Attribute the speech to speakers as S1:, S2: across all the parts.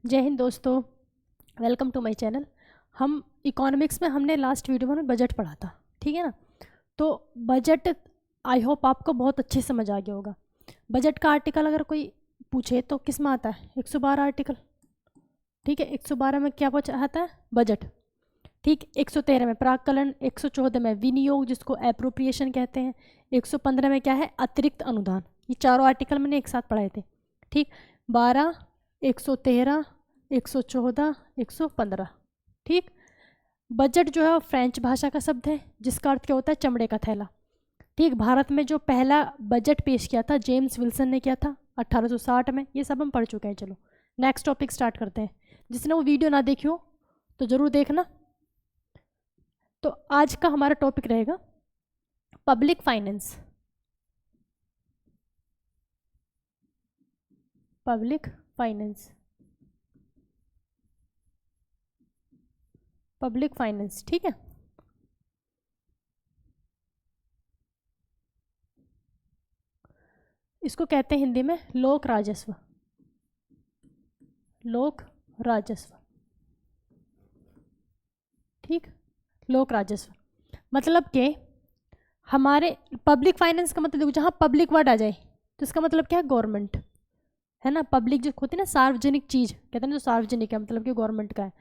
S1: जय हिंद दोस्तों, welcome to my channel. हम इकोनॉमिक्स में हमने लास्ट वीडियो में बजट पढ़ा था, ठीक है ना। तो बजट आई होप आपको बहुत अच्छे समझ आ गया होगा। बजट का आर्टिकल अगर कोई पूछे तो किस में आता है? 112 आर्टिकल, ठीक है। 112 में क्या आता है? बजट, ठीक। 113 में प्राक्कलन, 114 में विनियोग जिसको एप्रोप्रिएशन कहते हैं, 115 में क्या है? अतिरिक्त अनुदान। ये चारों आर्टिकल मैंने एक साथ पढ़ाए थे, ठीक। 12, 113, 114, 115, ठीक। बजट जो है वो फ्रेंच भाषा का शब्द है जिसका अर्थ क्या होता है? चमड़े का थैला, ठीक। भारत में जो पहला बजट पेश किया था जेम्स विल्सन ने किया था 1860 में। ये सब हम पढ़ चुके हैं। चलो नेक्स्ट टॉपिक स्टार्ट करते हैं। जिसने वो वीडियो ना देखी हो तो ज़रूर देखना। तो आज का हमारा टॉपिक रहेगा public finance. Public finance, public finance, ठीक है। इसको कहते हैं हिंदी में लोक राजस्व। लोक राजस्व, ठीक। लोक राजस्व मतलब कि हमारे पब्लिक फाइनेंस का मतलब देखो, जहाँ पब्लिक वर्ड आ जाए तो इसका मतलब क्या है? गवर्नमेंट, है ना। पब्लिक जो होती है ना, सार्वजनिक चीज़ कहते हैं ना, जो सार्वजनिक है मतलब कि गवर्नमेंट का है।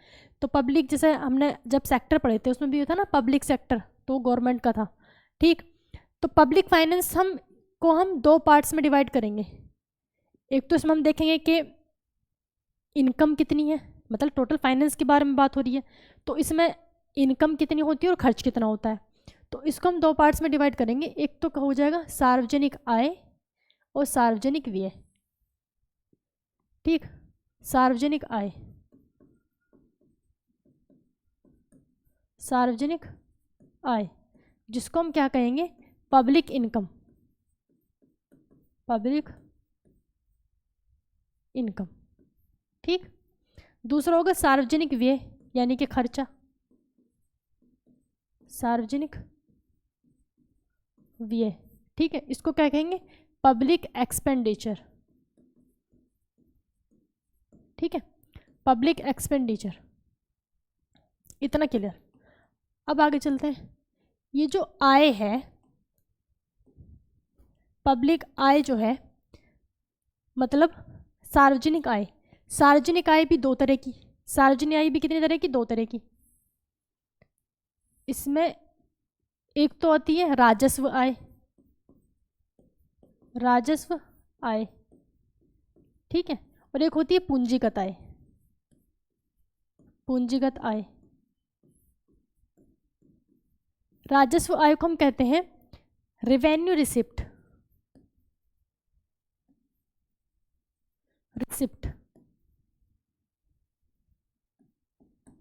S1: तो पब्लिक जैसे हमने जब सेक्टर पढ़े थे उसमें भी होता ना पब्लिक सेक्टर, तो वो गवर्नमेंट का था, ठीक। तो पब्लिक फाइनेंस हम दो पार्ट्स में डिवाइड करेंगे। एक तो इसमें हम देखेंगे कि इनकम कितनी है, मतलब टोटल फाइनेंस के बारे में बात हो रही है, तो इसमें इनकम कितनी होती है और खर्च कितना होता है। तो इसको हम दो पार्ट्स में डिवाइड करेंगे। एक तो हो जाएगा सार्वजनिक आय और सार्वजनिक व्यय, ठीक। सार्वजनिक आय, सार्वजनिक आय जिसको हम क्या कहेंगे? पब्लिक इनकम, पब्लिक इनकम, ठीक। दूसरा होगा सार्वजनिक व्यय यानी कि खर्चा, सार्वजनिक व्यय, ठीक है। इसको क्या कहेंगे? पब्लिक एक्सपेंडिचर, ठीक है। पब्लिक एक्सपेंडिचर, इतना क्लियर। अब आगे चलते हैं। ये जो आय है, पब्लिक आय जो है मतलब सार्वजनिक आय। सार्वजनिक आय भी दो तरह की, सार्वजनिक आय भी कितनी तरह की? दो तरह की। इसमें एक तो आती है राजस्व आय, राजस्व आय, ठीक है। और एक होती है पूंजीगत आय, पूंजीगत आय। राजस्व आय को हम कहते हैं रेवेन्यू रिसिप्ट, रिसिप्ट।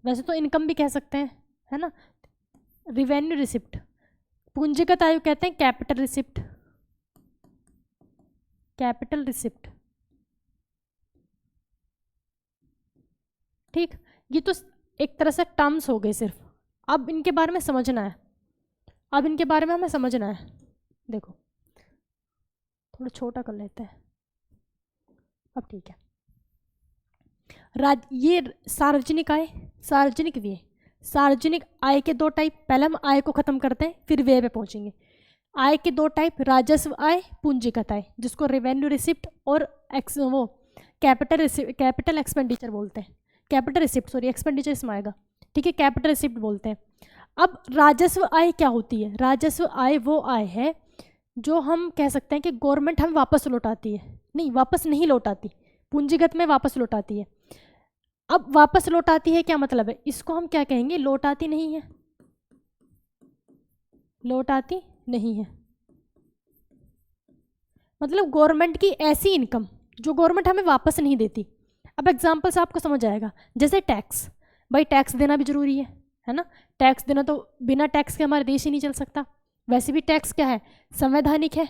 S1: वैसे तो इनकम भी कह सकते हैं, है ना। Revenue receipt. पूंजीगत आय कहते हैं कैपिटल रिसिप्ट, कैपिटल रिसिप्ट, ठीक। ये तो एक तरह से टर्म्स हो गए सिर्फ। अब इनके बारे में समझना है, अब इनके बारे में हमें समझना है। देखो थोड़ा छोटा कर लेते हैं, अब ठीक है। ये सार्वजनिक आय, सार्वजनिक व्यय। सार्वजनिक आय के दो टाइप, पहले हम आय को खत्म करते हैं फिर व्यय पे पहुंचेंगे। आय के दो टाइप, राजस्व आय, पूंजीगत आय, जिसको रेवेन्यू रिसिप्ट और वो कैपिटल एक्सपेंडिचर बोलते हैं। कैपिटल रिसिप्ट, सॉरी एक्सपेंडिचर इसमें आएगा, ठीक है। कैपिटल रिसिप्ट बोलते हैं। अब राजस्व आय क्या होती है? राजस्व आय वो आय है जो हम कह सकते हैं कि गवर्नमेंट हमें वापस लौटाती है, नहीं वापस नहीं लौटाती, पूंजीगत में वापस लौटाती है। अब वापस लौटाती है क्या मतलब है? इसको हम क्या कहेंगे? लौटाती नहीं है, लौटाती नहीं है मतलब गवर्नमेंट की ऐसी इनकम जो गवर्नमेंट हमें वापस नहीं देती। अब एग्जांपल से आपको समझ आएगा, जैसे टैक्स। भाई टैक्स देना भी जरूरी है ना। टैक्स देना तो बिना टैक्स के हमारा देश ही नहीं चल सकता। वैसे भी टैक्स क्या है? संवैधानिक है,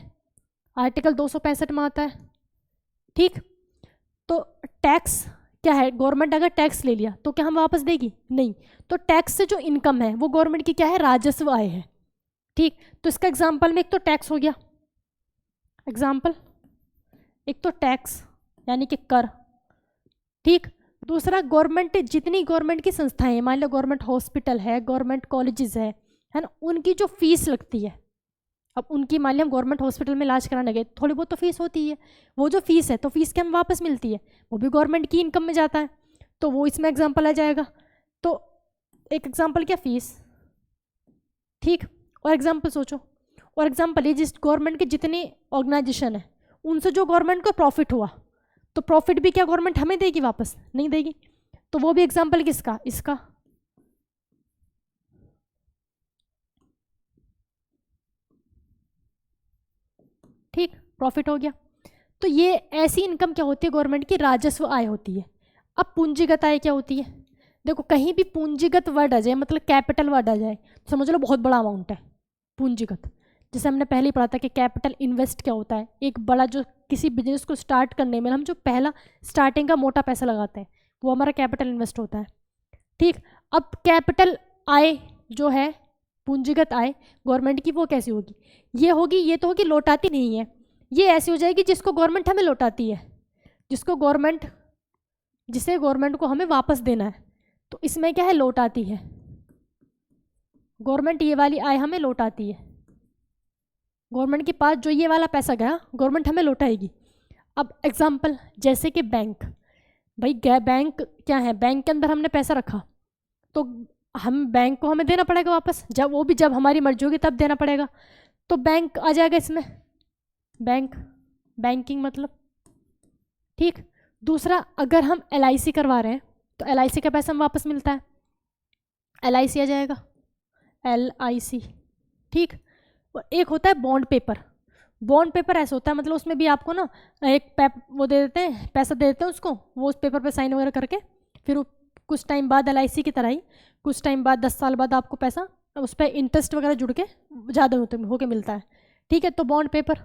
S1: आर्टिकल 265 में आता है, ठीक। तो टैक्स क्या है? गवर्नमेंट अगर टैक्स ले लिया तो क्या हम वापस देगी? नहीं। तो टैक्स से जो इनकम है वो गवर्नमेंट की क्या है? राजस्व आय है, ठीक। तो इसका एग्जांपल में एक तो टैक्स हो गया, एग्जाम्पल, एक तो टैक्स यानी कि कर, ठीक। दूसरा, गवर्नमेंट, जितनी गवर्नमेंट की संस्थाएं हैं, मान लो गवर्नमेंट हॉस्पिटल है, गवर्नमेंट कॉलेजेस है ना, उनकी जो फीस लगती है, अब उनकी मान लिया हम गवर्नमेंट हॉस्पिटल में इलाज कराने गए, थोड़ी बहुत तो फीस होती है, वो जो फीस है तो फीस के हमें वापस मिलती है, वो भी गवर्नमेंट की इनकम में जाता है, तो वो इसमें एग्जाम्पल आ जाएगा। तो एक एग्जाम्पल क्या, फीस, ठीक। और एग्जाम्पल सोचो, और एग्जाम्पल ये, जिस गवर्नमेंट के जितने ऑर्गेनाइजेशन है उनसे जो गवर्नमेंट को प्रॉफिट हुआ, तो प्रॉफिट भी क्या गवर्नमेंट हमें देगी वापस? नहीं देगी। तो वो भी एग्जाम्पल किसका? इसका। ठीक, प्रॉफिट हो गया। तो ये ऐसी इनकम क्या होती है गवर्नमेंट की? राजस्व आय होती है। अब पूंजीगत आय क्या होती है? देखो, कहीं भी पूंजीगत वर्ड आ जाए, मतलब कैपिटल वर्ड आ जाए, तो समझ लो बहुत बड़ा अमाउंट है पूंजीगत। जैसे हमने पहले ही पढ़ा था कि कैपिटल इन्वेस्ट क्या होता है, एक बड़ा, जो किसी बिजनेस को स्टार्ट करने में हम जो पहला स्टार्टिंग का मोटा पैसा लगाते हैं, वो हमारा कैपिटल इन्वेस्ट होता है। ठीक, अब कैपिटल आय जो है, पूंजीगत आय गवर्नमेंट की, वो कैसी होगी? ये होगी, ये तो होगी लौटाती नहीं है, ये ऐसी हो जाएगी जिसको गवर्नमेंट हमें लौटाती है, जिसे गवर्नमेंट को हमें वापस देना है। तो इसमें क्या है? लौटाती है गवर्नमेंट, ये वाली आय हमें लौटाती है। गवर्नमेंट के पास जो ये वाला पैसा गया, गवर्नमेंट हमें लौटाएगी। अब एग्जाम्पल, जैसे कि बैंक, भाई बैंक क्या है? बैंक के अंदर हमने पैसा रखा, तो हम बैंक को हमें देना पड़ेगा वापस, जब वो भी जब हमारी मर्जी होगी तब देना पड़ेगा। तो बैंक आ जाएगा इसमें, बैंक, बैंकिंग मतलब। ठीक, दूसरा, अगर हम LIC करवा रहे हैं तो LIC का पैसा हम वापस मिलता है, LIC आ जाएगा, LIC। ठीक, और एक होता है बॉन्ड पेपर। बॉन्ड पेपर ऐसा होता है, मतलब उसमें भी आपको ना एक वो दे देते हैं, पैसा दे देते हैं उसको, वो उस पेपर पे साइन वगैरह करके, फिर वो कुछ टाइम बाद LIC की तरह ही कुछ टाइम बाद 10 साल बाद आपको पैसा उस पर इंटरेस्ट वगैरह जुड़ के ज़्यादा होके मिलता है। ठीक है, तो बॉन्ड पेपर।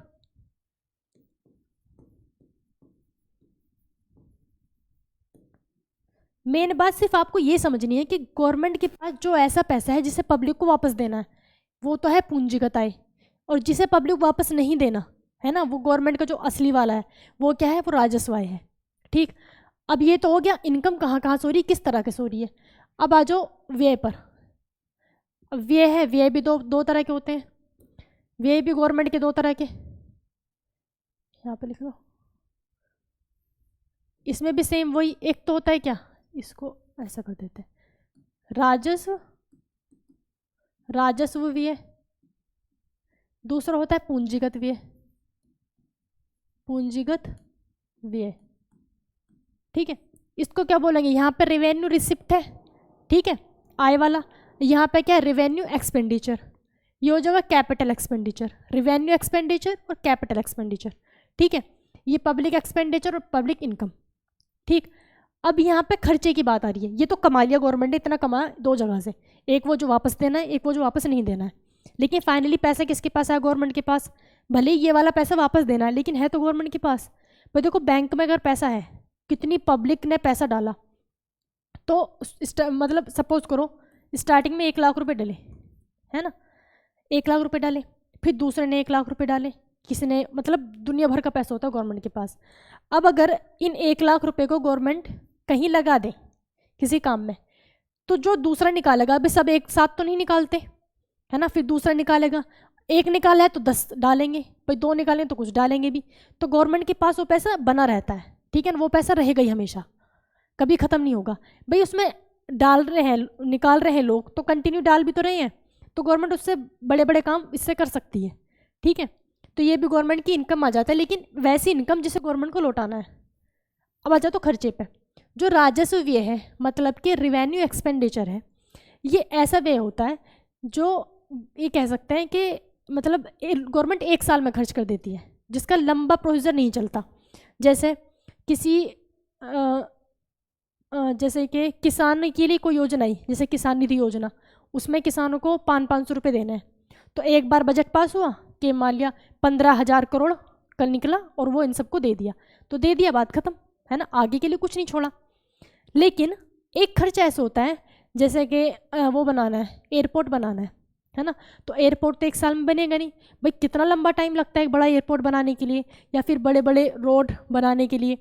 S1: मेन बात सिर्फ आपको ये समझनी है कि गवर्नमेंट के पास जो ऐसा पैसा है जिसे पब्लिक को वापस देना है, वो तो है पूंजीगत आय, और जिसे पब्लिक वापस नहीं देना है ना, वो गवर्नमेंट का जो असली वाला है, वो क्या है? वो राजस्व आय है। ठीक, अब ये तो हो गया इनकम कहाँ कहाँ से हो रही है, किस तरह के से हो रही है। अब आ जाओ व्यय पर। अब व्यय है, व्यय भी दो तरह के होते हैं, व्यय भी गवर्नमेंट के दो तरह के, यहाँ पे लिख लो। इसमें भी सेम वही, एक तो होता है क्या, इसको ऐसा कर देते हैं, राजस्व व्यय, दूसरा होता है पूंजीगत व्यय, ठीक है। इसको क्या बोलेंगे? यहाँ पे रेवेन्यू रिसिप्ट है, ठीक है, आय वाला। यहाँ पे क्या है? Revenue expenditure. ये हो जाएगा कैपिटल एक्सपेंडिचर, रेवेन्यू एक्सपेंडिचर और कैपिटल एक्सपेंडिचर। ठीक है, ये पब्लिक एक्सपेंडिचर और पब्लिक इनकम। ठीक, अब यहाँ पे खर्चे की बात आ रही है। ये तो कमा लिया गवर्नमेंट ने, इतना कमा दो जगह से, एक वो जो वापस देना है, एक वो जो वापस नहीं देना है, लेकिन फाइनली पैसा किसके पास है? गवर्नमेंट के पास। भले ही ये वाला पैसा वापस देना है, लेकिन है तो गवर्नमेंट के पास। भाई देखो, बैंक में अगर पैसा है, कितनी पब्लिक ने पैसा डाला, तो मतलब सपोज करो स्टार्टिंग में 1 लाख रुपए डले, है ना, 1 लाख रुपए डाले, फिर दूसरे ने 1 लाख रुपए डाले, किसी ने, मतलब दुनिया भर का पैसा होता है गवर्नमेंट के पास। अब अगर इन 1 लाख रुपए को गवर्नमेंट कहीं लगा दे किसी काम में, तो जो दूसरा निकालेगा, अभी सब एक साथ तो नहीं निकालते, है ना, फिर दूसरा निकालेगा, एक निकाला है तो 10 डालेंगे, भाई 2 निकालें तो कुछ डालेंगे भी, तो गवर्नमेंट के पास वो पैसा बना रहता है। ठीक है ना, वो पैसा रहेगा ही हमेशा, कभी ख़त्म नहीं होगा। भाई उसमें डाल रहे हैं, निकाल रहे हैं लोग, तो कंटिन्यू डाल भी तो रहे हैं, तो गवर्नमेंट उससे बड़े बड़े काम इससे कर सकती है। ठीक है, तो ये भी गवर्नमेंट की इनकम आ जाता है, लेकिन वैसी इनकम जिसे गवर्नमेंट को लौटाना है। अब आ जाओ तो खर्चे पे। जो राजस्व व्यय है, मतलब कि रिवेन्यू एक्सपेंडिचर है, ये ऐसा व्यय होता है जो ये कह सकते हैं कि मतलब गवर्नमेंट 1 साल में खर्च कर देती है, जिसका लंबा प्रोसीजर नहीं चलता। जैसे किसी जैसे कि किसान के लिए कोई योजना आई, जैसे किसान निधि योजना, उसमें किसानों को 500 रुपये देने हैं, तो एक बार बजट पास हुआ कि मान लिया 15,000 करोड़ कल निकला और वो इन सबको दे दिया, तो दे दिया, बात खत्म, है ना, आगे के लिए कुछ नहीं छोड़ा। लेकिन एक खर्च ऐसा होता है, जैसे कि वो बनाना है, एयरपोर्ट बनाना है ना, तो एयरपोर्ट तो 1 साल में बनेगा नहीं, भाई कितना लंबा टाइम लगता है एक बड़ा एयरपोर्ट बनाने के लिए, या फिर बड़े बड़े रोड बनाने के लिए,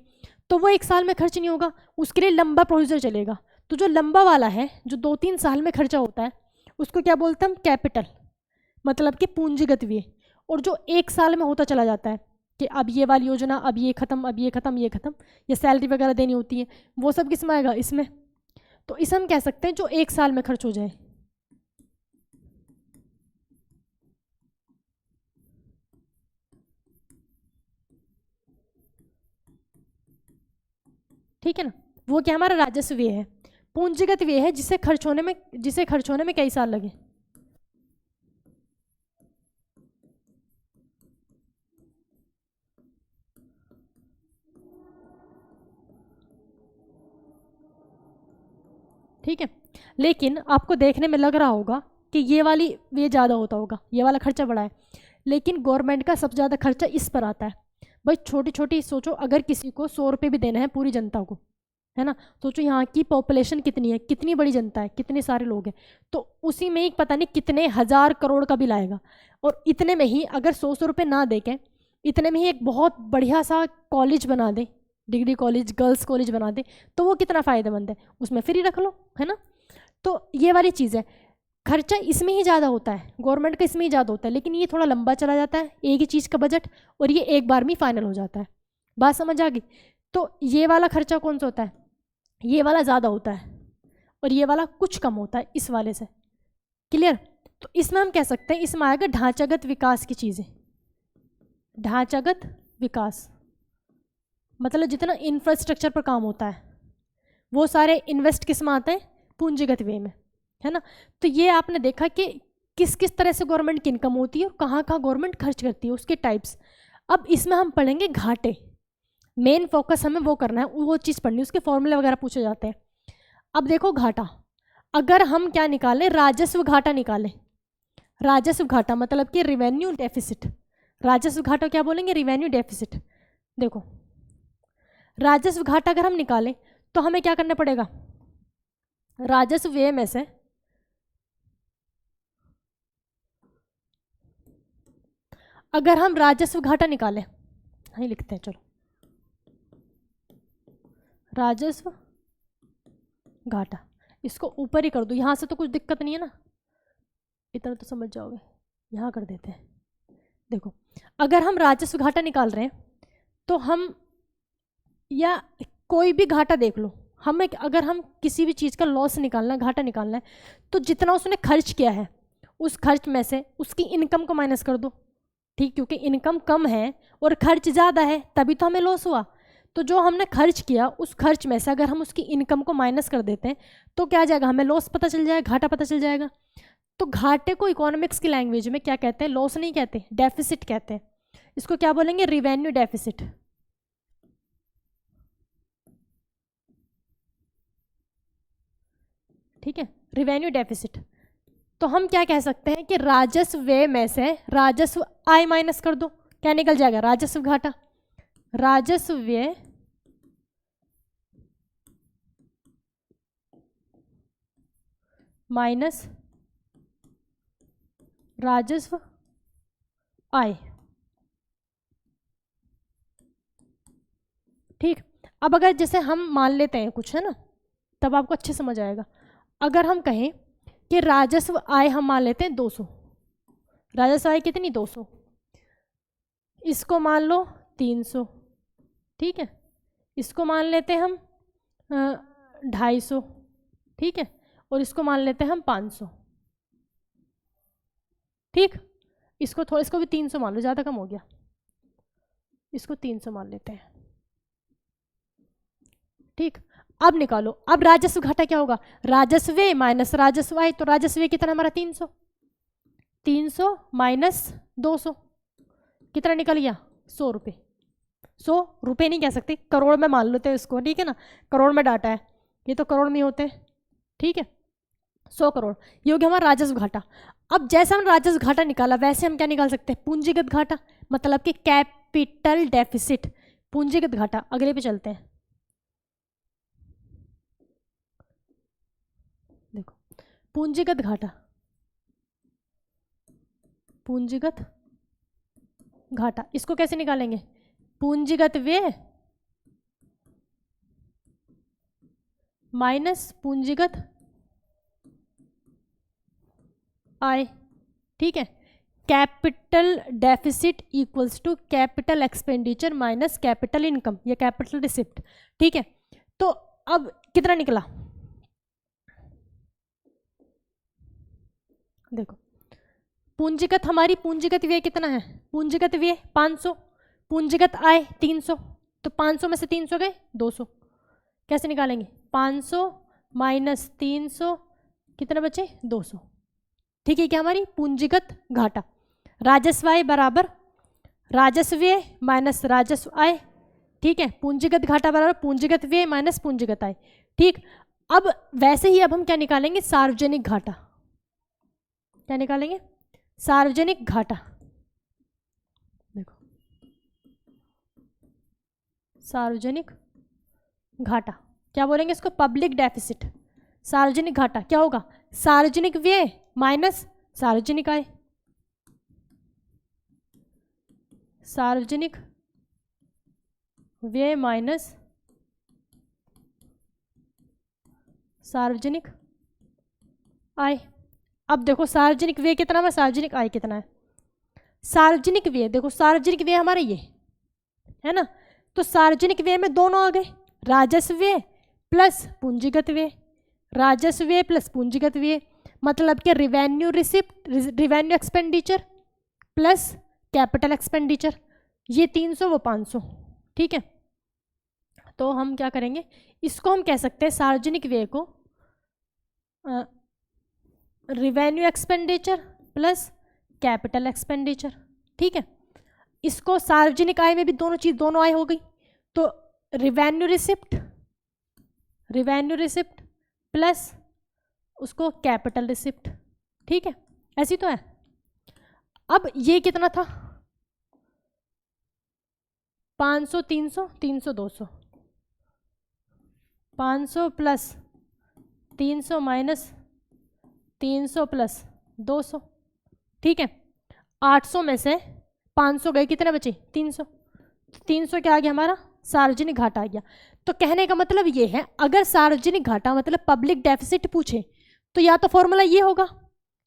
S1: तो वो 1 साल में खर्च नहीं होगा, उसके लिए लंबा प्रोसीजर चलेगा। तो जो लंबा वाला है, जो 2-3 साल में खर्चा होता है, उसको क्या बोलते हैं हम? कैपिटल, मतलब कि पूंजीगत व्यय। और जो 1 साल में होता चला जाता है कि अब ये वाली योजना, अब ये खत्म, अब ये खत्म, ये खत्म, ये सैलरी वगैरह देनी होती है, वो सब किस में आएगा? इसमें। तो इसे हम कह सकते हैं जो 1 साल में खर्च हो जाए। ठीक है ना, वो क्या हमारा राजस्व व्यय है। पूंजीगत व्यय है जिसे खर्च होने में कई साल लगे। ठीक है, लेकिन आपको देखने में लग रहा होगा कि ये वाली ये ज़्यादा होता होगा, ये वाला खर्चा बड़ा है, लेकिन गवर्नमेंट का सबसे ज़्यादा खर्चा इस पर आता है। भाई छोटी छोटी सोचो, अगर किसी को 100 रुपये भी देना है पूरी जनता को, है ना, सोचो यहाँ की पॉपुलेशन कितनी है, कितनी बड़ी जनता है, कितने सारे लोग हैं, तो उसी में ही पता नहीं कितने हज़ार करोड़ का बिल आएगा। और इतने में ही अगर 100 रुपये ना दे के इतने में ही एक बहुत बढ़िया सा कॉलेज बना दे, डिग्री कॉलेज, गर्ल्स कॉलेज बना दे, तो वो कितना फ़ायदेमंद है, उसमें फ्री रख लो, है ना। तो ये वाली चीज़ है, खर्चा इसमें ही ज़्यादा होता है, गवर्नमेंट का इसमें ही ज़्यादा होता है, लेकिन ये थोड़ा लंबा चला जाता है, एक ही चीज़ का बजट, और ये एक बार में फाइनल हो जाता है। बात समझ आ गई? तो ये वाला खर्चा कौन सा होता है? ये वाला ज़्यादा होता है, और ये वाला कुछ कम होता है इस वाले से। क्लियर? तो इसमें हम कह सकते हैं इसमें आएगा ढांचागत विकास की चीज़ें। ढांचागत विकास मतलब जितना इंफ्रास्ट्रक्चर पर काम होता है वो सारे इन्वेस्ट किस में आते हैं? पूंजीगत व्यय में, है ना। तो ये आपने देखा कि किस किस तरह से गवर्नमेंट की इनकम होती है और कहाँ कहाँ गवर्नमेंट खर्च करती है, उसके टाइप्स। अब इसमें हम पढ़ेंगे घाटे, मेन फोकस हमें वो करना है, वो चीज़ पढ़नी है, उसके फॉर्मूले वगैरह पूछे जाते हैं। अब देखो घाटा, अगर हम क्या निकालें? राजस्व घाटा निकालें। राजस्व घाटा मतलब कि रिवेन्यू डेफिसिट। राजस्व घाटा क्या बोलेंगे? Revenue deficit. देखो राजस्व घाटा अगर हम निकालें तो हमें क्या करना पड़ेगा? राजस्व व्यय में से अगर हम राजस्व घाटा निकालें, यही लिखते हैं, चलो राजस्व घाटा, इसको ऊपर ही कर दो, यहाँ से तो कुछ दिक्कत नहीं है ना, इतना तो समझ जाओगे, यहाँ कर देते हैं। देखो अगर हम राजस्व घाटा निकाल रहे हैं तो हम, या कोई भी घाटा देख लो, हमें अगर हम किसी भी चीज़ का लॉस निकालना है, घाटा निकालना है, तो जितना उसने खर्च किया है उस खर्च में से उसकी इनकम को माइनस कर दो। ठीक, क्योंकि इनकम कम है और खर्च ज़्यादा है तभी तो हमें लॉस हुआ। तो जो हमने खर्च किया उस खर्च में से अगर हम उसकी इनकम को माइनस कर देते हैं तो क्या आ जाएगा? हमें लॉस पता चल जाएगा, घाटा पता चल जाएगा। तो घाटे को इकोनॉमिक्स की लैंग्वेज में क्या कहते हैं? लॉस नहीं कहते, डेफिसिट कहते हैं। इसको क्या बोलेंगे? Revenue deficit. ठीक है, रिवेन्यू डेफिसिट। तो हम क्या कह सकते हैं कि राजस्व व्यय में से राजस्व आय माइनस कर दो, क्या निकल जाएगा? राजस्व घाटा। राजस्व व्यय माइनस राजस्व आय। ठीक, अब अगर जैसे हम मान लेते हैं कुछ, है ना, तब आपको अच्छे समझ आएगा। अगर हम कहें कि राजस्व आय हम मान लेते हैं 200, राजस्व आय कितनी? 200, इसको मान लो 300, ठीक है, इसको मान लेते हैं हम 250, ठीक है, और इसको मान लेते हैं हम 500। ठीक, इसको भी 300 मान लो, ज़्यादा कम हो गया, इसको 300 मान लेते हैं। ठीक, अब निकालो, अब राजस्व घाटा क्या होगा? राजस्व व्यय माइनस राजस्व आय। तो राजस्व व्यय कितना हमारा? 300, 300 माइनस 200 कितना निकल गया? 100 रुपये। 100 रुपये नहीं कह सकते, करोड़ में मान लेते हैं इसको, ठीक है ना, करोड़ में डाटा है, ये तो करोड़ में होते हैं। ठीक है, 100 करोड़, ये हो गया हमारा राजस्व घाटा। अब जैसे हम राजस्व घाटा निकाला वैसे हम क्या निकाल सकते हैं? पूंजीगत घाटा, मतलब कि कैपिटल डेफिसिट, पूंजीगत घाटा। अगले पे चलते हैं। देखो पूंजीगत घाटा, पूंजीगत घाटा इसको कैसे निकालेंगे? पूंजीगत व्यय माइनस पूंजीगत आय, ठीक है। Capital deficit equals to capital expenditure minus capital income या कैपिटल रिसिप्ट, ठीक है। तो अब कितना निकला, देखो पूंजीगत, हमारी पूंजीगत व्यय कितना है, पूंजीगत व्यय 500, पूंजीगत आय 300, तो 500 में से 300 गए 200, कैसे निकालेंगे 500 माइनस 300 कितना बचे 200, ठीक है। क्या हमारी पूंजीगत घाटा, राजस्व आय बराबर राजस्व व्यय माइनस राजस्व आय, ठीक है। पूंजीगत घाटा बराबर पूंजीगत व्यय माइनस पूंजीगत आय, ठीक। अब वैसे ही अब हम क्या निकालेंगे, सार्वजनिक घाटा, क्या निकालेंगे, सार्वजनिक घाटा, देखो सार्वजनिक घाटा क्या बोलेंगे इसको, पब्लिक डेफिसिट। सार्वजनिक घाटा क्या होगा, सार्वजनिक व्यय माइनस सार्वजनिक आय, सार्वजनिक व्यय माइनस सार्वजनिक आय। अब देखो सार्वजनिक व्यय कितना है, सार्वजनिक आय कितना है, सार्वजनिक व्यय देखो, सार्वजनिक व्यय हमारा ये है ना, तो सार्वजनिक व्यय में दोनों आ गए, राजस्व व्यय प्लस पूंजीगत व्यय, राजस्व व्यय प्लस पूंजीगत व्यय, मतलब कि revenue receipt, revenue expenditure plus capital expenditure, ये 300 वो 500, ठीक है। तो हम क्या करेंगे, इसको हम कह सकते हैं सार्वजनिक व्यय को revenue expenditure plus capital expenditure, ठीक है। इसको सार्वजनिक आय में भी दोनों चीज, दोनों आय हो गई, तो रिवेन्यू रिसिप्ट प्लस उसको कैपिटल रिसिप्ट, ठीक है, ऐसी तो है। अब ये कितना था 500 300 300 200, 500 प्लस 300 माइनस 300 प्लस 200, ठीक है। 800 में से 500 गए, कितने बचे 300, 300 क्या आ गया हमारा, सार्वजनिक घाटा आ गया। तो कहने का मतलब ये है, अगर सार्वजनिक घाटा मतलब पब्लिक डेफिसिट पूछे तो या तो फॉर्मूला ये होगा,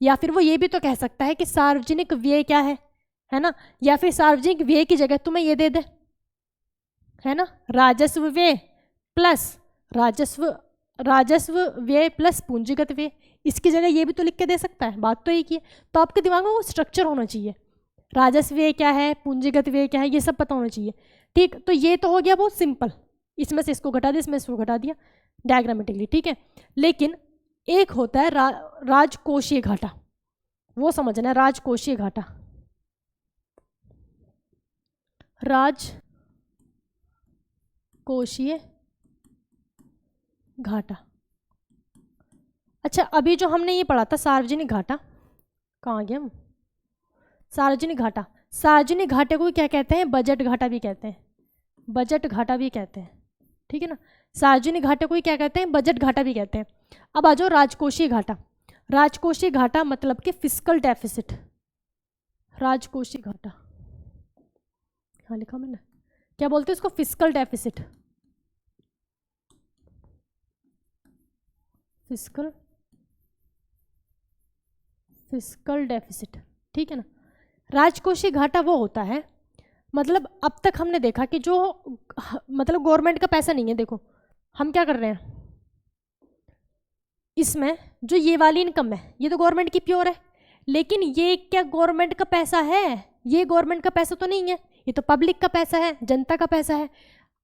S1: या फिर वो ये भी तो कह सकता है कि सार्वजनिक व्यय क्या है ना, या फिर सार्वजनिक व्यय की जगह तुम्हें ये दे दे, है ना, राजस्व व्यय प्लस राजस्व व्यय प्लस पूंजीगत व्यय, इसकी जगह ये भी तो लिख के दे सकता है, बात तो एक ही है। तो आपके दिमाग में वो स्ट्रक्चर होना चाहिए, राजस्व व्यय क्या है, पूंजीगत व्यय क्या है, ये सब पता होना चाहिए, ठीक। तो ये तो हो गया बहुत सिंपल, इसमें से इसको घटा दिया, इसमें इसको घटा दिया डायग्रामेटिकली, ठीक है। लेकिन एक होता है राजकोषीय घाटा, वो समझना है, राजकोषीय घाटा, राजकोषीय घाटा। अच्छा, अभी जो हमने ये पढ़ा था सार्वजनिक घाटा, कहाँ गया हम, सार्वजनिक घाटा, सार्वजनिक घाटे को क्या कहते हैं, बजट घाटा भी कहते हैं, बजट घाटा भी कहते हैं, ठीक है ना। सार्वजनिक घाटे को क्या कहते हैं, बजट घाटा भी कहते हैं। अब आ जाओ राजकोषीय घाटा, राजकोषीय घाटा मतलब कि फिस्कल डेफिसिट, राजकोषीय घाटा, हाँ लिखा मैंने, क्या बोलते हैं इसको, फिस्कल डेफिसिट, फिस्कल डेफिसिट, ठीक है ना। राजकोषीय घाटा वो होता है, मतलब अब तक हमने देखा कि जो मतलब गवर्नमेंट का पैसा नहीं है, देखो हम क्या कर रहे हैं, इसमें जो ये वाली इनकम है ये तो गवर्नमेंट की प्योर है, लेकिन ये क्या गवर्नमेंट का पैसा है, ये गवर्नमेंट का पैसा तो नहीं है, ये तो पब्लिक का पैसा है, जनता का पैसा है।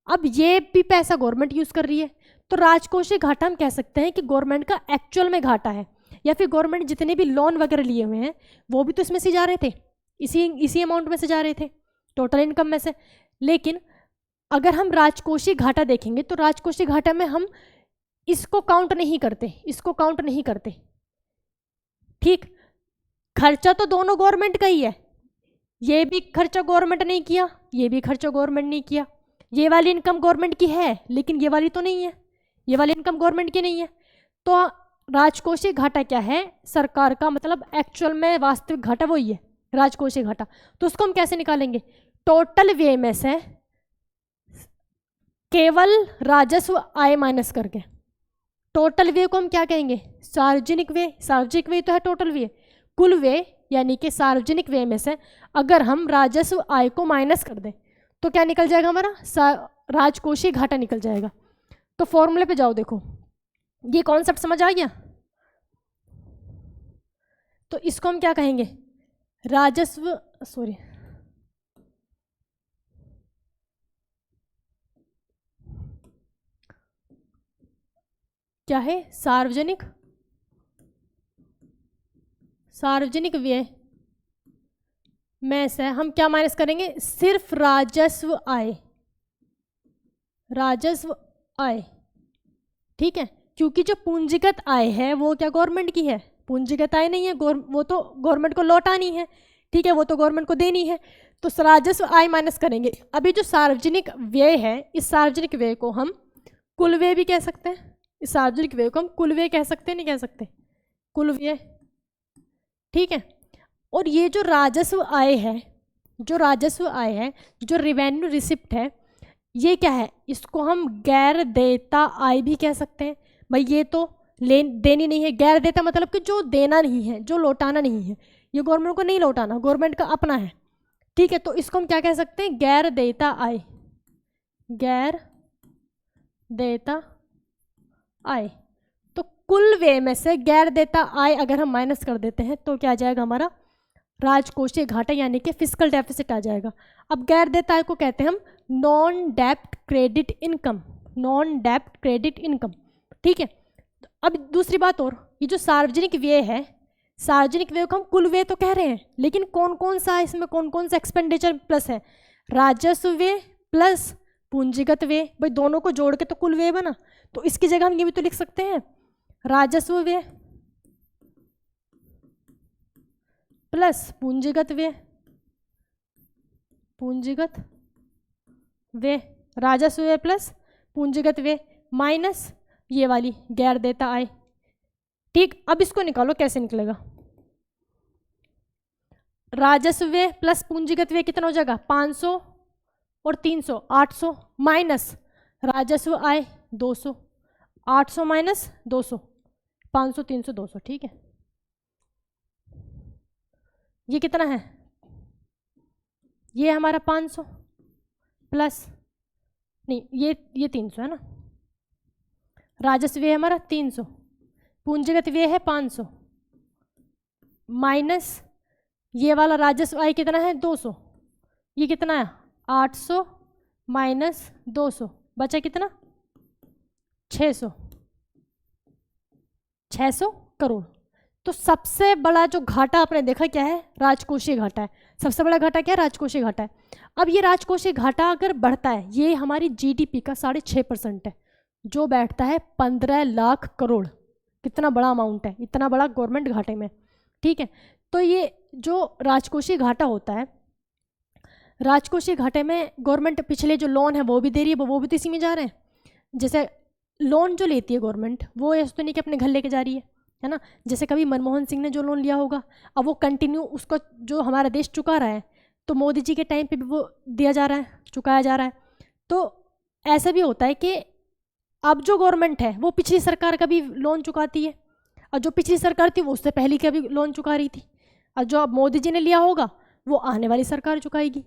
S1: अब ये भी पैसा गवर्नमेंट यूज कर रही है, तो राजकोषीय घाटा हम कह सकते हैं कि गवर्नमेंट का एक्चुअल में घाटा है, या फिर गवर्नमेंट जितने भी लोन वगैरह लिए हुए हैं वो भी तो इसमें से जा रहे थे, इसी अमाउंट में से जा रहे थे, टोटल इनकम में से। लेकिन अगर हम राजकोषीय घाटा देखेंगे तो राजकोषीय घाटा में हम इसको काउंट नहीं करते, इसको काउंट नहीं करते, ठीक। खर्चा तो दोनों गवर्नमेंट का ही है, ये भी खर्चा गवर्नमेंट नहीं किया, ये भी खर्चा गवर्नमेंट नहीं किया, ये वाली इनकम गवर्नमेंट की है लेकिन ये वाली तो नहीं है, ये वाली इनकम गवर्नमेंट की नहीं है। तो राजकोषीय घाटा क्या है, सरकार का, मतलब एक्चुअल में वास्तविक घाटा वही है राजकोषीय घाटा। तो उसको हम कैसे निकालेंगे, टोटल व्यय में से केवल राजस्व आय माइनस करके, टोटल व्यय को हम क्या कहेंगे? सार्वजनिक व्यय। सार्वजनिक व्यय तो है टोटल व्यय। कुल व्यय यानी कि सार्वजनिक व्यय में से अगर हम राजस्व आय को माइनस कर दें तो क्या निकल जाएगा हमारा? राजकोषीय घाटा निकल जाएगा। तो फॉर्मूले पे जाओ, देखो ये कॉन्सेप्ट समझ आ गया। तो इसको हम क्या कहेंगे? राजस्व, सॉरी, क्या है? सार्वजनिक व्यय में से हम क्या माइनस करेंगे? सिर्फ राजस्व आय। राजस्व आय, ठीक है, क्योंकि जो पूंजीगत आय है वो क्या गवर्नमेंट की है? पूंजीगत आय नहीं है, वो तो गवर्नमेंट को लौटानी है, ठीक है, वो तो गवर्नमेंट को देनी है। तो राजस्व आय माइनस करेंगे। अभी जो सार्वजनिक व्यय है, इस सार्वजनिक व्यय को हम कुल व्यय भी कह सकते हैं। इस सार्वजनिक व्यय को हम कुल व्यय कह सकते हैं, नहीं कह सकते? कुल व्यय, ठीक है। और ये जो राजस्व आय है, जो रिवेन्यू रिसिप्ट है, ये क्या है? इसको हम गैर देयता आय भी कह सकते हैं। भाई ये तो देनी नहीं है। गैर देयता मतलब कि जो देना नहीं है, जो लौटाना नहीं है, ये गवर्नमेंट को नहीं लौटाना, गवर्नमेंट का अपना है, ठीक है। तो इसको हम क्या कह सकते हैं? गैर देयता आय। गैर देयता आय। तो कुल व्यय में से गैर देयता आय अगर हम माइनस कर देते हैं तो क्या आ जाएगा हमारा? राजकोषीय घाटा, यानी कि फिस्कल डेफिसिट आ जाएगा। अब गैर देयता आय को कहते हैं हम नॉन डेप्ट क्रेडिट इनकम। नॉन डेप्ट क्रेडिट इनकम, ठीक है। अब दूसरी बात और, ये जो सार्वजनिक व्यय है, सार्वजनिक व्यय को हम कुल व्यय तो कह रहे हैं, लेकिन कौन कौन सा इसमें कौन कौन सा एक्सपेंडिचर प्लस है? राजस्व व्यय प्लस पूंजीगत व्यय। भाई दोनों को जोड़ के तो कुल व्यय बना। तो इसकी जगह हम ये भी तो लिख सकते हैं, राजस्व व्यय प्लस पूंजीगत व्यय। पूंजीगत व्यय, राजस्व व्यय प्लस पूंजीगत व्यय माइनस ये वाली गैर देयता आय, ठीक। अब इसको निकालो, कैसे निकलेगा? राजस्व व्यय प्लस पूंजीगत व्यय कितना हो जाएगा? 500 और 300, 800 माइनस राजस्व आय 200। 800 माइनस 200, 500, 300, 200, ठीक है। ये कितना है? ये हमारा 500 प्लस, नहीं ये 300 है ना। राजस्व व्यय हमारा 300, पूंजीगत व्यय है 500 माइनस ये वाला राजस्व आय कितना है? 200। ये कितना है? 800 माइनस 200, बचा कितना? 600 करोड़। तो सबसे बड़ा जो घाटा आपने देखा क्या है? राजकोषीय घाटा है। सबसे बड़ा घाटा क्या है? राजकोषीय घाटा है। अब ये राजकोषीय घाटा अगर बढ़ता है, ये हमारी जीडीपी का 6.5% है, जो बैठता है 15 लाख करोड़। कितना बड़ा अमाउंट है, इतना बड़ा गवर्नमेंट घाटे में, ठीक है। तो ये जो राजकोषीय घाटा होता है, राजकोषीय घाटे में गवर्नमेंट पिछले जो लोन है वो भी दे रही है, वो भी तो इसी में जा रहे हैं। जैसे लोन जो लेती है गवर्नमेंट, वो ऐसा तो नहीं कि अपने घर लेके जा रही है ना। जैसे कभी मनमोहन सिंह ने जो लोन लिया होगा, अब वो कंटिन्यू उसको जो हमारा देश चुका रहा है, तो मोदी जी के टाइम पे भी वो दिया जा रहा है, चुकाया जा रहा है। तो ऐसा भी होता है कि अब जो गवर्नमेंट है वो पिछली सरकार का भी लोन चुकाती है, और जो पिछली सरकार थी वो उससे पहले का भी लोन चुका रही थी, और जो अब मोदी जी ने लिया होगा वो आने वाली सरकार चुकाएगी,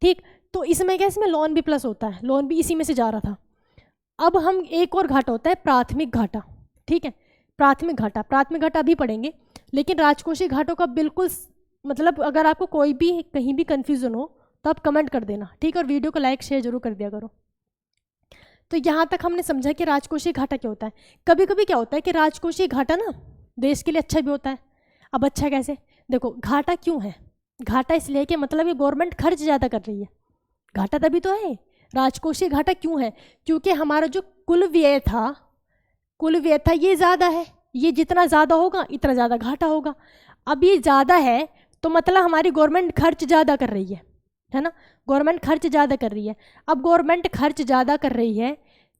S1: ठीक। तो इसमें क्या, इसमें लोन भी प्लस होता है, लोन भी इसी में से जा रहा था। अब हम एक और घाटा होता है प्राथमिक घाटा, ठीक है। प्राथमिक घाटा अभी पढ़ेंगे, लेकिन राजकोषीय घाटों का बिल्कुल मतलब अगर आपको कोई भी कहीं भी कन्फ्यूज़न हो तो आप कमेंट कर देना, ठीक है, और वीडियो को लाइक शेयर जरूर कर दिया करो। तो यहाँ तक हमने समझा कि राजकोषीय घाटा क्या होता है। कभी कभी क्या होता है कि राजकोषीय घाटा ना देश के लिए अच्छा भी होता है। अब अच्छा कैसे? देखो, घाटा क्यों है? घाटा इसलिए कि मतलब ये गवर्नमेंट खर्च ज़्यादा कर रही है, घाटा तभी तो है। राजकोषीय घाटा क्यों है? क्योंकि हमारा जो कुल व्यय था ये ज़्यादा है, ये जितना ज़्यादा होगा इतना ज़्यादा घाटा होगा। अब ये ज़्यादा है तो मतलब हमारी गवर्नमेंट खर्च ज़्यादा कर रही है ना, गवर्नमेंट खर्च ज़्यादा कर रही है। अब गवर्नमेंट खर्च ज़्यादा कर रही है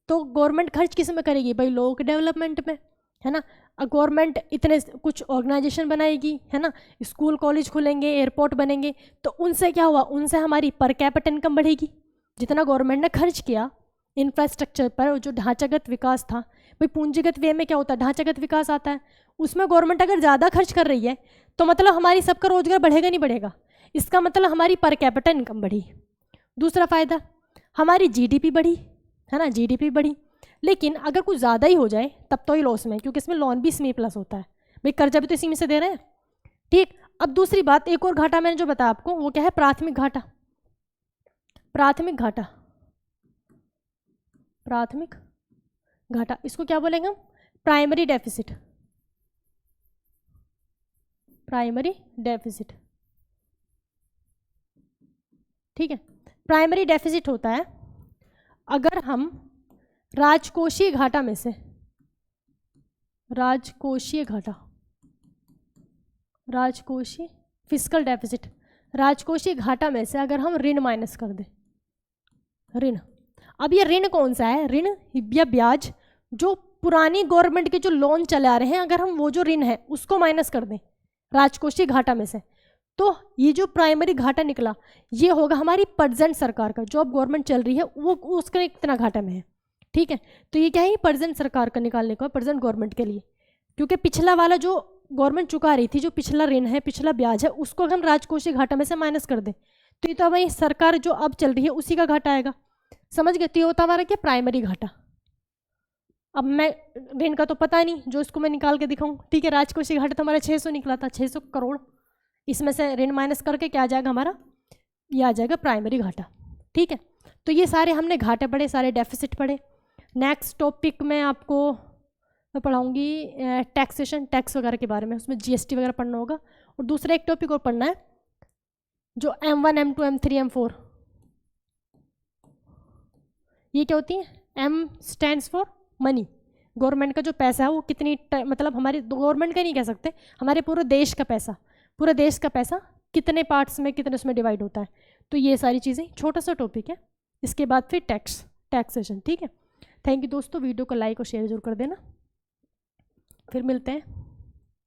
S1: तो गवर्नमेंट खर्च किस में करेगी? भाई लोगों के डेवलपमेंट में, है ना। गवर्नमेंट इतने कुछ ऑर्गेनाइजेशन बनाएगी, है ना, स्कूल कॉलेज खुलेंगे, एयरपोर्ट बनेंगे, तो उनसे क्या हुआ? उनसे हमारी पर कैपिटा इनकम बढ़ेगी। जितना गवर्नमेंट ने खर्च किया इंफ्रास्ट्रक्चर पर, जो ढांचागत विकास था। भाई पूंजीगत व्यय में क्या होता है, ढांचागत विकास आता है, उसमें गवर्नमेंट अगर ज़्यादा खर्च कर रही है तो मतलब हमारी सबका रोजगार बढ़ेगा नहीं बढ़ेगा, इसका मतलब हमारी पर कैपिटा इनकम बढ़ी। दूसरा फायदा, हमारी जीडीपी बढ़ी, है ना, जीडीपी बढ़ी। लेकिन अगर कुछ ज़्यादा ही हो जाए तब तो ही लॉस में, क्योंकि इसमें लोन भी इसी में प्लस होता है, भाई कर्जा भी तो इसी में से दे रहे हैं। ठीक, अब दूसरी बात, एक और घाटा मैंने जो बताया आपको, वो क्या है, प्राथमिक घाटा। प्राथमिक घाटा, प्राथमिक घाटा, इसको क्या बोलेंगे हम, प्राइमरी डेफिसिट। प्राइमरी डेफिसिट, ठीक है। प्राइमरी डेफिसिट होता है अगर हम राजकोषीय घाटा में से, राजकोषीय घाटा, राजकोषीय फिस्कल डेफिसिट, राजकोषीय घाटा में से अगर हम ऋण माइनस कर दें, ऋण। अब ये ऋण कौन सा है, ऋण या ब्याज जो पुरानी गवर्नमेंट के जो लोन चले आ रहे हैं, अगर हम वो जो ऋण है उसको माइनस कर दें राजकोषीय घाटा में से, तो ये जो प्राइमरी घाटा निकला ये होगा हमारी प्रेजेंट सरकार का, जो अब गवर्नमेंट चल रही है वो उसके कितना घाटा में है। ठीक है, तो ये क्या है, प्रेजेंट सरकार का निकालने का, प्रेजेंट गवर्नमेंट के लिए, क्योंकि पिछला वाला जो गवर्नमेंट चुका रही थी, जो पिछला ऋण है, पिछला ब्याज है, उसको अगर हम राजकोषीय घाटा में से माइनस कर दें तो ये तो हमारी सरकार जो अब चल रही है उसी का घाटा आएगा। समझ गए, तो ये होता हमारा क्या, प्राइमरी घाटा। अब मैं ऋण का तो पता नहीं, जो इसको मैं निकाल के दिखाऊं, ठीक है। राजकोषीय घाटा तो हमारा 600 निकला था, 600 करोड़, इसमें से ऋण माइनस करके क्या आ जाएगा हमारा, ये आ जाएगा प्राइमरी घाटा। ठीक है, तो ये सारे हमने घाटे पढ़े, सारे डेफिसिट पढ़े। नेक्स्ट टॉपिक में आपको मैं पढ़ाऊंगी टैक्सेशन, टैक्स वगैरह के बारे में, उसमें जीएसटी वगैरह पढ़ना होगा। और दूसरा एक टॉपिक और पढ़ना है जो M1, M2, M3, M4, ये क्या होती है, M stands for money, government का जो पैसा है वो कितनी, मतलब हमारे गवर्नमेंट का नहीं कह सकते, हमारे पूरे देश का पैसा, पूरे देश का पैसा कितने पार्ट्स में, कितने उसमें डिवाइड होता है। तो ये सारी चीज़ें, छोटा सा टॉपिक है। इसके बाद फिर टैक्सेशन। ठीक है, थैंक यू दोस्तों, वीडियो को लाइक और शेयर जरूर कर देना, फिर मिलते हैं।